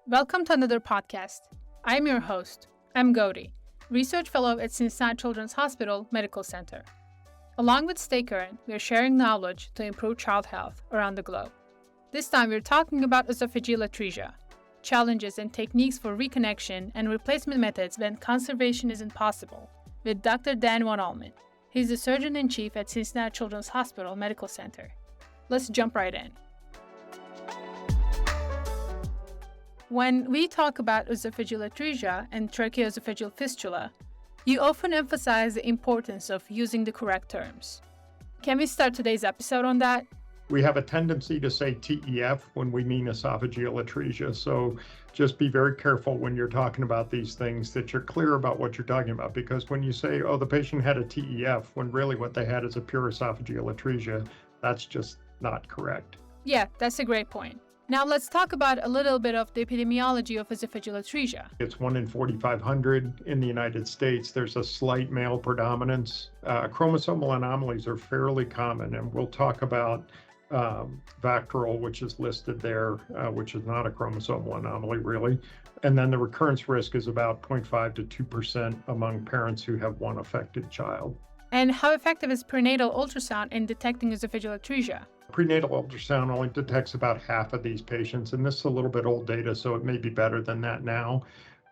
Welcome to another podcast. I'm your host. I'm Gootee, Research Fellow at Cincinnati Children's Hospital Medical Center. Along with Stay Current, we are sharing knowledge to improve child health around the globe. This time we're talking about esophageal atresia, challenges and techniques for reconnection and replacement methods when conservation isn't possible, with Dr. Dan von Allmen. He's the Surgeon-in-Chief at Cincinnati Children's Hospital Medical Center. Let's jump right in. When we talk about esophageal atresia and tracheoesophageal fistula, you often emphasize the importance of using the correct terms. Can we start today's episode on that? We have a tendency to say TEF when we mean esophageal atresia, so just be very careful when you're talking about these things that you're clear about what you're talking about, because when you say, oh, the patient had a TEF, when really what they had is a pure esophageal atresia, that's just not correct. Yeah, that's a great point. Now let's talk about a little bit of the epidemiology of esophageal atresia. It's 1 in 4,500 in the United States. There's a slight male predominance. Chromosomal anomalies are fairly common, and we'll talk about Vactral, which is listed there, which is not a chromosomal anomaly really. And then the recurrence risk is about 0.5 to 2% among parents who have one affected child. And how effective is prenatal ultrasound in detecting esophageal atresia? Prenatal ultrasound only detects about half of these patients, and this is a little bit old data, so it may be better than that now.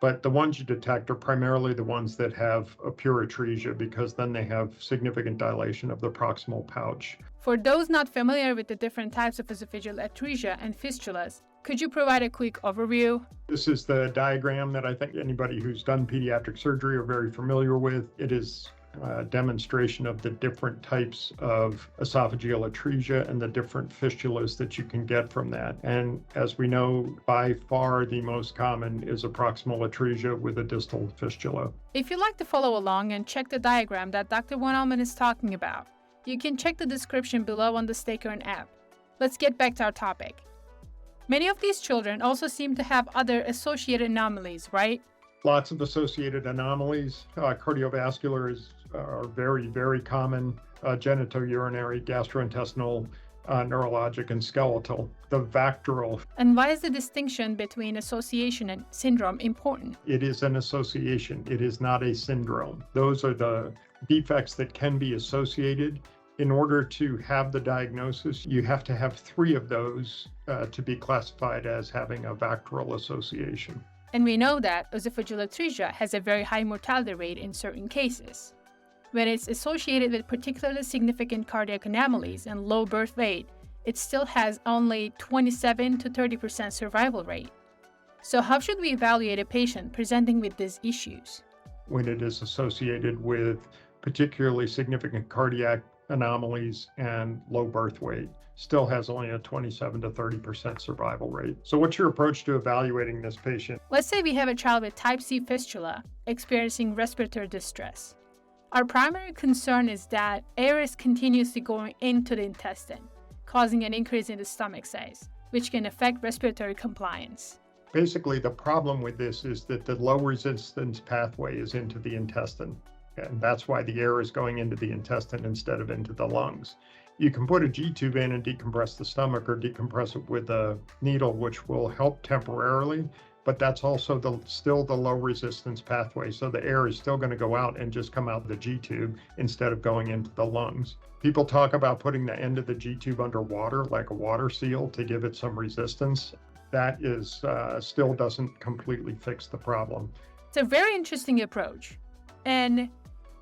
But the ones you detect are primarily the ones that have a pure atresia, because then they have significant dilation of the proximal pouch. For those not familiar with the different types of esophageal atresia and fistulas, could you provide a quick overview? This is the diagram that I think anybody who's done pediatric surgery are very familiar with. It is a demonstration of the different types of esophageal atresia and the different fistulas that you can get from that. And as we know, by far the most common is a proximal atresia with a distal fistula. If you'd like to follow along and check the diagram that Dr. von Allmen is talking about, you can check the description below on the Stay Current app. Let's get back to our topic. Many of these children also seem to have other associated anomalies, right? Lots of associated anomalies. Cardiovascular are very, very common. Genitourinary, gastrointestinal, neurologic, and skeletal. The Vactral. And why is the distinction between association and syndrome important? It is an association. It is not a syndrome. Those are the defects that can be associated. In order to have the diagnosis, you have to have 3 of those to be classified as having a Vactral association. And we know that esophageal atresia has a very high mortality rate in certain cases. When it's associated with particularly significant cardiac anomalies and low birth weight, it still has only 27 to 30% survival rate. So how should we evaluate a patient presenting with these issues? When it is associated with particularly significant cardiac anomalies and low birth weight, still has only a 27 to 30% survival rate. So what's your approach to evaluating this patient? Let's say we have a child with type C fistula experiencing respiratory distress. Our primary concern is that air is continuously going into the intestine, causing an increase in the stomach size, which can affect respiratory compliance. Basically, the problem with this is that the low resistance pathway is into the intestine. And that's why the air is going into the intestine instead of into the lungs. You can put a G-tube in and decompress the stomach or decompress it with a needle, which will help temporarily, but that's also still the low resistance pathway. So the air is still going to go out and just come out the G-tube instead of going into the lungs. People talk about putting the end of the G-tube under water, like a water seal, to give it some resistance. That is still doesn't completely fix the problem. It's a very interesting approach. And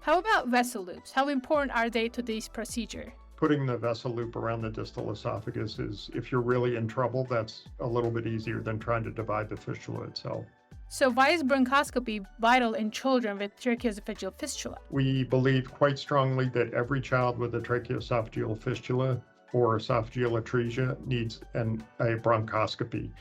how about vessel loops? How important are they to this procedure? Putting the vessel loop around the distal esophagus is, if you're really in trouble, that's a little bit easier than trying to divide the fistula itself. So why is bronchoscopy vital in children with tracheoesophageal fistula? We believe quite strongly that every child with a tracheoesophageal fistula or esophageal atresia needs a bronchoscopy.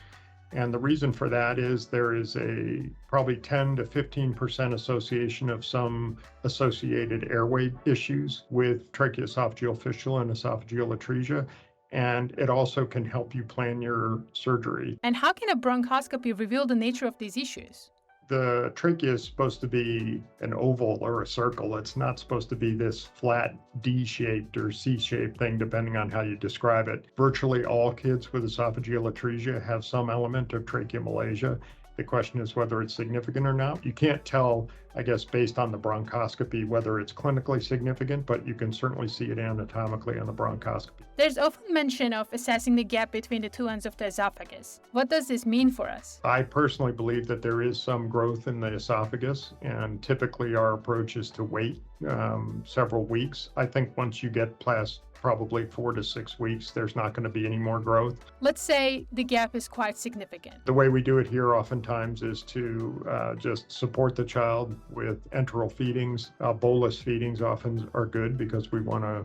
And the reason for that is there is a probably 10 to 15% association of some associated airway issues with tracheoesophageal fistula and esophageal atresia. And it also can help you plan your surgery. And how can a bronchoscopy reveal the nature of these issues? The trachea is supposed to be an oval or a circle. It's not supposed to be this flat D-shaped or C-shaped thing, depending on how you describe it. Virtually all kids with esophageal atresia have some element of tracheomalacia. The question is whether it's significant or not. You can't tell, I guess, based on the bronchoscopy, whether it's clinically significant, but you can certainly see it anatomically on the bronchoscopy. There's often mention of assessing the gap between the two ends of the esophagus. What does this mean for us? I personally believe that there is some growth in the esophagus, and typically our approach is to wait several weeks. I think once you get past probably 4 to 6 weeks, there's not going to be any more growth. Let's say the gap is quite significant. The way we do it here oftentimes is to just support the child with enteral feedings. Bolus feedings often are good because we want to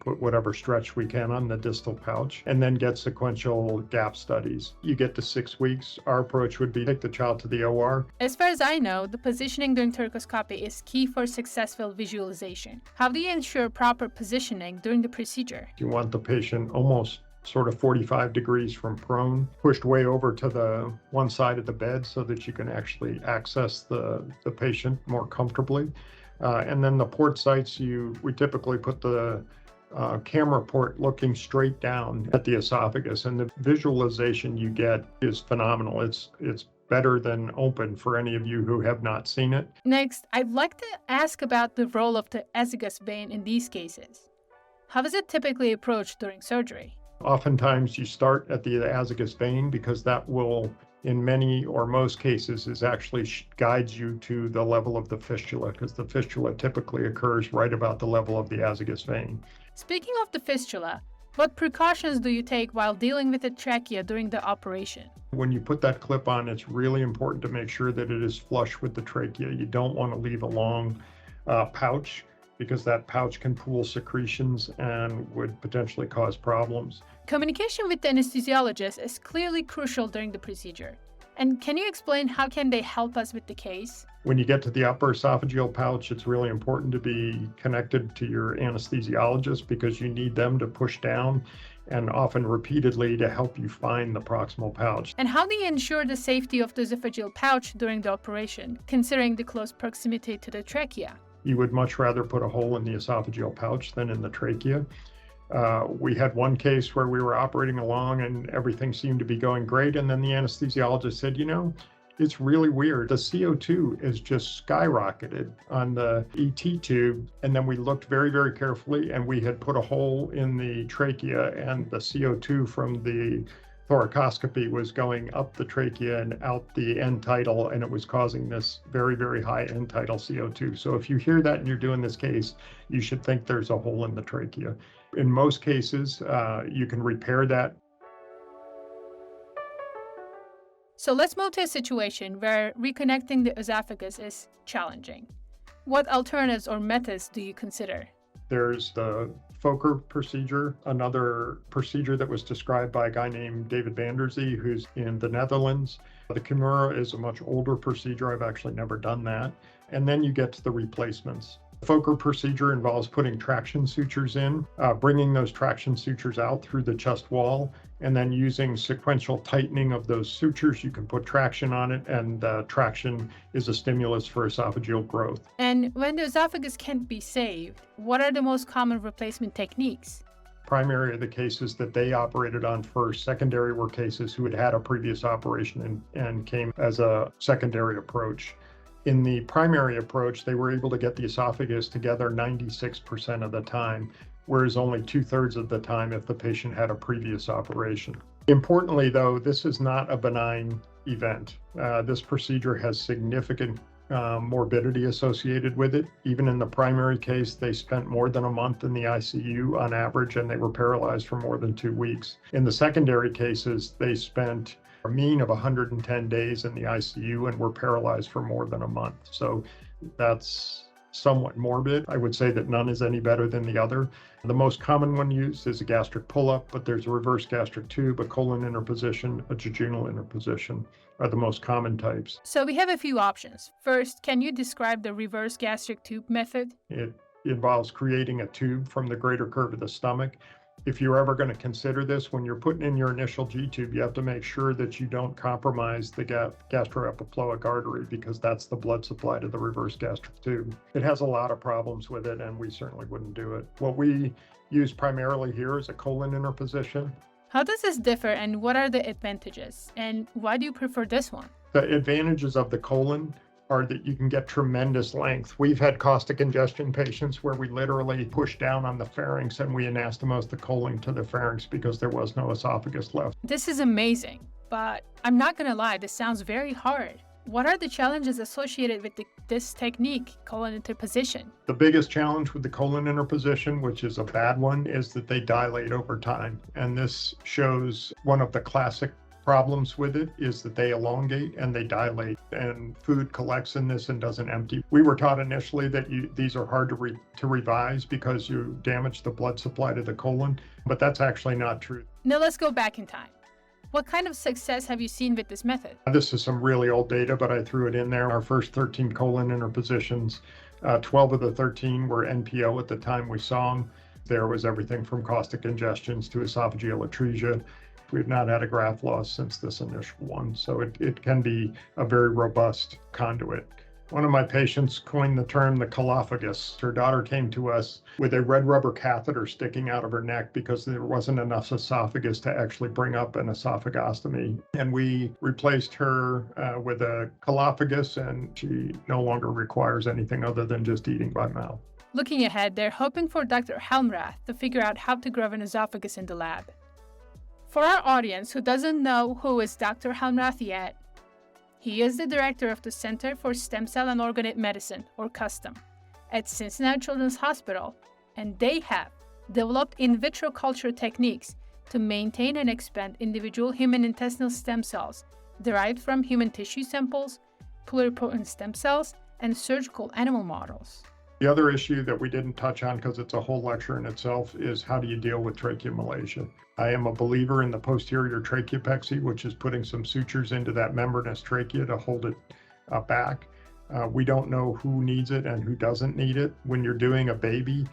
put whatever stretch we can on the distal pouch, and then get sequential gap studies. You get to 6 weeks, our approach would be to take the child to the OR. As far as I know, the positioning during thoracoscopy is key for successful visualization. How do you ensure proper positioning during the procedure? You want the patient almost sort of 45 degrees from prone, pushed way over to the one side of the bed so that you can actually access the patient more comfortably. And then the port sites, we typically put the camera port looking straight down at the esophagus, and the visualization you get is phenomenal. It's better than open for any of you who have not seen it. Next, I'd like to ask about the role of the azygos vein in these cases. How is it typically approached during surgery? Oftentimes you start at the azygos vein because that will, in many or most cases, is actually guides you to the level of the fistula, because the fistula typically occurs right about the level of the azygos vein. Speaking of the fistula, what precautions do you take while dealing with the trachea during the operation? When you put that clip on, it's really important to make sure that it is flush with the trachea. You don't want to leave a long pouch, because that pouch can pool secretions and would potentially cause problems. Communication with the anesthesiologist is clearly crucial during the procedure. And can you explain how can they help us with the case? When you get to the upper esophageal pouch, it's really important to be connected to your anesthesiologist because you need them to push down and often repeatedly to help you find the proximal pouch. And how do you ensure the safety of the esophageal pouch during the operation, considering the close proximity to the trachea? You would much rather put a hole in the esophageal pouch than in the trachea. We had one case where we were operating along and everything seemed to be going great. And then the anesthesiologist said, it's really weird. The CO2 is just skyrocketed on the ET tube. And then we looked very, very carefully and we had put a hole in the trachea, and the CO2 from the thoracoscopy was going up the trachea and out the end tidal, and it was causing this very, very high end tidal CO2. So if you hear that and you're doing this case, you should think there's a hole in the trachea. In most cases, you can repair that. So let's move to a situation where reconnecting the esophagus is challenging. What alternatives or methods do you consider? There's the Fokker procedure, another procedure that was described by a guy named David van der Zee, who's in the Netherlands. The Kimura is a much older procedure. I've actually never done that. And then you get to the replacements. The Fokker procedure involves putting traction sutures in, bringing those traction sutures out through the chest wall, and then using sequential tightening of those sutures. You can put traction on it, and traction is a stimulus for esophageal growth. And when the esophagus can't be saved, what are the most common replacement techniques? Primary are the cases that they operated on first. Secondary were cases who had had a previous operation and came as a secondary approach. In the primary approach, they were able to get the esophagus together 96% of the time, whereas only 2/3 of the time if the patient had a previous operation. Importantly, though, this is not a benign event. This procedure has significant morbidity associated with it. Even in the primary case, they spent more than a month in the ICU on average, and they were paralyzed for more than 2 weeks. In the secondary cases, they spent a mean of 110 days in the ICU and were paralyzed for more than a month. So that's somewhat morbid. I would say that none is any better than the other. The most common one used is a gastric pull-up, but there's a reverse gastric tube, a colon interposition, a jejunal interposition are the most common types. So we have a few options. First, can you describe the reverse gastric tube method? It involves creating a tube from the greater curve of the stomach If you're ever going to consider this, when you're putting in your initial G-tube, you have to make sure that you don't compromise the gastroepiploic artery, because that's the blood supply to the reverse gastric tube. It has a lot of problems with it, and we certainly wouldn't do it. What we use primarily here is a colon interposition. How does this differ, and what are the advantages? And why do you prefer this one? The advantages of the colon are that you can get tremendous length. We've had caustic ingestion patients where we literally push down on the pharynx and we anastomose the colon to the pharynx because there was no esophagus left. This is amazing, but I'm not gonna lie, this sounds very hard. What are the challenges associated with this technique, colon interposition? The biggest challenge with the colon interposition, which is a bad one, is that they dilate over time. And this shows one of the classic problems with it is that they elongate and they dilate, and food collects in this and doesn't empty. We were taught initially that these are hard to revise because you damage the blood supply to the colon, but that's actually not true. Now let's go back in time. What kind of success have you seen with this method? This is some really old data, but I threw it in there. Our first 13 colon interpositions, 12 of the 13 were NPO at the time we saw them. There was everything from caustic ingestions to esophageal atresia. We've not had a graft loss since this initial one, so it can be a very robust conduit. One of my patients coined the term the colophagus. Her daughter came to us with a red rubber catheter sticking out of her neck because there wasn't enough esophagus to actually bring up an esophagostomy. And we replaced her with a colophagus, and she no longer requires anything other than just eating by mouth. Looking ahead, they're hoping for Dr. Helmrath to figure out how to grow an esophagus in the lab. For our audience who doesn't know who is Dr. Helmrath yet, he is the director of the Center for Stem Cell and Organoid Medicine, or CUSTOM, at Cincinnati Children's Hospital, and they have developed in vitro culture techniques to maintain and expand individual human intestinal stem cells derived from human tissue samples, pluripotent stem cells, and surgical animal models. The other issue that we didn't touch on, because it's a whole lecture in itself, is how do you deal with tracheomalacia? I am a believer in the posterior tracheopexy, which is putting some sutures into that membranous trachea to hold it back. We don't know who needs it and who doesn't need it. When you're doing a baby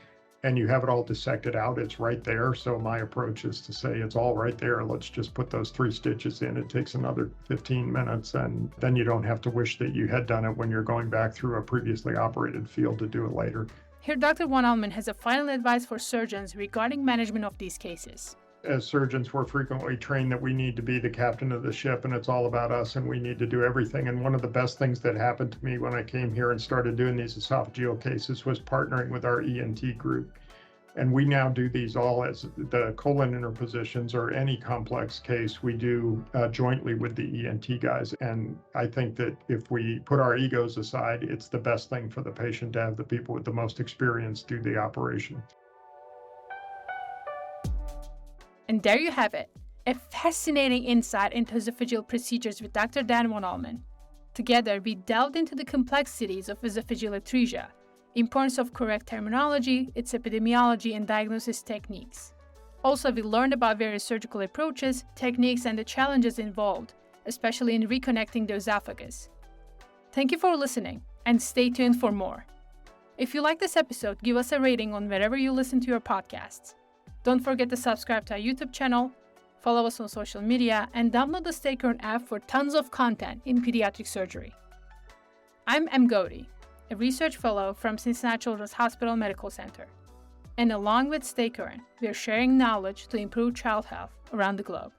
and you have it all dissected out, it's right there. So my approach is to say it's all right there. Let's just put those 3 stitches in. It takes another 15 minutes, and then you don't have to wish that you had done it when you're going back through a previously operated field to do it later. Here, Dr. Allmen has a final advice for surgeons regarding management of these cases. As surgeons, we're frequently trained that we need to be the captain of the ship and it's all about us and we need to do everything. And one of the best things that happened to me when I came here and started doing these esophageal cases was partnering with our ENT group. And we now do these all as the colon interpositions or any complex case we do jointly with the ENT guys. And I think that if we put our egos aside, it's the best thing for the patient to have the people with the most experience do the operation. And there you have it, a fascinating insight into esophageal procedures with Dr. Dan von Allmen. Together, we delved into the complexities of esophageal atresia, importance of correct terminology, its epidemiology, and diagnosis techniques. Also, we learned about various surgical approaches, techniques, and the challenges involved, especially in reconnecting the esophagus. Thank you for listening, and stay tuned for more. If you like this episode, give us a rating on wherever you listen to your podcasts. Don't forget to subscribe to our YouTube channel, follow us on social media, and download the Stay Current app for tons of content in pediatric surgery. I'm Gootee, a research fellow from Cincinnati Children's Hospital Medical Center. And along with Stay Current, we are sharing knowledge to improve child health around the globe.